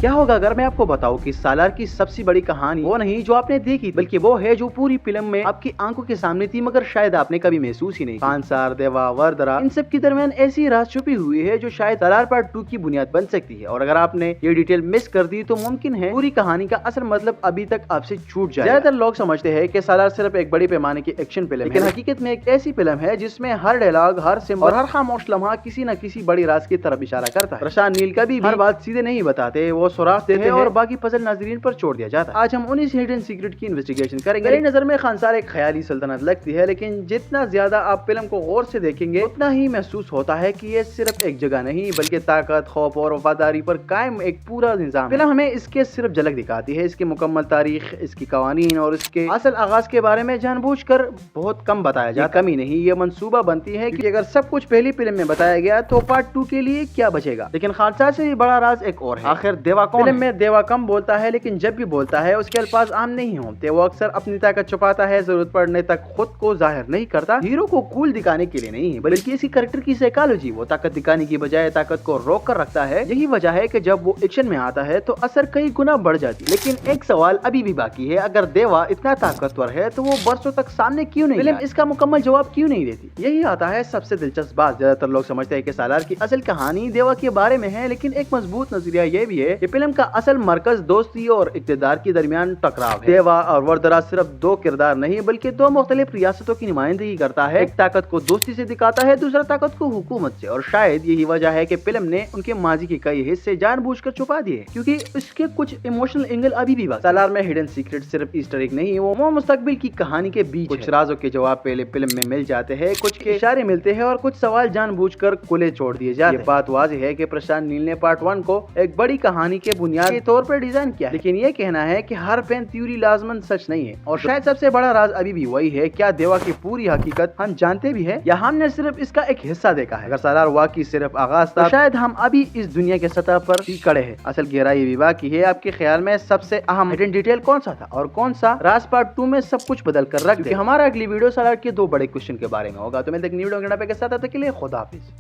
क्या होगा अगर मैं आपको बताऊं कि सालार की सबसे बड़ी कहानी वो नहीं जो आपने देखी, बल्कि वो है जो पूरी फिल्म में आपकी आंखों के सामने थी, मगर शायद आपने कभी महसूस ही नहीं। खानसार, देवा, वरदरा, इन सब के दरमियान ऐसी राज छुपी हुई है जो शायद सालार पार्ट 2 की बुनियाद बन सकती है। और अगर आपने ये डिटेल मिस कर दी तो मुमकिन है पूरी कहानी का असल मतलब अभी तक आपसे छूट जाए। ज्यादातर लोग समझते हैं कि सालार सिर्फ एक बड़ी पैमाने की एक्शन फिल्म है, लेकिन हकीकत में एक ऐसी फिल्म है जिसमें हर डायलॉग, हर सिंबल और हर खामोश लम्हा किसी न किसी बड़ी राज की तरफ इशारा करता है। प्रशांत नील कभी हर बात सीधे नहीं बताते, वो सुराख देते हैं और बाकी पजल नाजरीन पर छोड़ दिया जाता है। आज हम उन्हीं हिडन सीक्रेट की इन्वेस्टिगेशन करेंगे। मेरी नजर में खानसार एक ख्याली सल्तनत लगती है, लेकिन जितना ज्यादा आप फिल्म को गौर से देखेंगे उतना ही महसूस होता है कि ये सिर्फ एक जगह नहीं बल्कि ताकत, खौफ और वफादारी पर कायम एक पूरा निजाम। फिल्म हमें इसके सिर्फ झलक दिखाती है, इसकी मुकम्मल तारीख, इसकी कवानीन और इसके असल आगाज के बारे में जानबूझकर बहुत कम बताया जाता। कमी नहीं, ये मंसूबा बनती है कि अगर सब कुछ पहली फिल्म में बताया गया तो पार्ट 2 के लिए क्या बचेगा। लेकिन खानसार से भी बड़ा राज एक और है, आखिर देवा कौन? फिल्म में देवा कम बोलता है, लेकिन जब भी बोलता है उसके अल्फाज आम नहीं होते। वो अक्सर अपनी ताकत छुपाता है, जरूरत पड़ने तक खुद को जाहिर नहीं करता। हीरो को कूल दिखाने के लिए नहीं, बल्कि इसी कैरेक्टर की साइकोलॉजी, वो ताकत दिखाने की बजाय ताकत को रोक कर रखता है। यही वजह है कि जब वो एक्शन में आता है तो असर कई गुना बढ़ जाती है। लेकिन एक सवाल अभी भी बाकी है, अगर देवा इतना ताकतवर है तो वो बरसों तक सामने क्यों नहीं? फिल्म इसका मुकम्मल जवाब क्यों नहीं देती? यही आता है सबसे दिलचस्प बात। ज्यादातर लोग समझते हैं कि सालार की असल कहानी देवा के बारे में है, लेकिन एक मजबूत नजरिया यह भी है कि फिल्म का असल मरकज दोस्ती और इक़्तिदार के दरमियान टकराव है। देवा और वरदरा सिर्फ दो किरदार नहीं बल्कि दो मुख्तलिफ रियासतों की नुमाइंदगी करता है। एक ताकत को दोस्ती से दिखाता है, दूसरा ताकत को हुकूमत से। और शायद यही वजह है कि फिल्म ने उनके माजी के कई हिस्से जानबूझकर छुपा दिए, क्योंकि इसके कुछ इमोशनल एंगल अभी भी बाकी। सालार में हिडन सीक्रेट सिर्फ ईस्टर एग नहीं, वो मुस्तकबिल की कहानी के बीच कुछ राजों के जवाब पहले फिल्म में मिल जाते हैं, कुछ के इशारे मिलते हैं और कुछ सवाल जानबूझकर खुले छोड़ दिए जाते हैं। ये बात वाज़ेह है कि प्रशांत नील ने पार्ट 1 को एक बड़ी कहानी के बुनियाद के तौर पर डिजाइन किया, लेकिन ये कहना है कि हर फैन थ्योरी लाजमन सच नहीं है। और शायद सबसे बड़ा राज अभी भी वही है, क्या देवा की पूरी हकीकत हम जानते भी है या हमने सिर्फ इसका एक हिस्सा देखा है? अगर सालार वाकई सिर्फ आगाज था तो शायद हम अभी इस दुनिया के सतह पर ही खड़े हैं। असल गहराई भी बाकी है। आपके ख्याल में सबसे अहम हिडन डिटेल कौन सा था और कौन सा राज पार्ट 2 में सब कुछ बदल कर रख दे? हमारा अगली वीडियो सालार के दो बड़े क्वेश्चन के बारे में होगा। तो मैं एक न्यू वीडियो के साथ, तब तक के लिए खुदा हाफिज।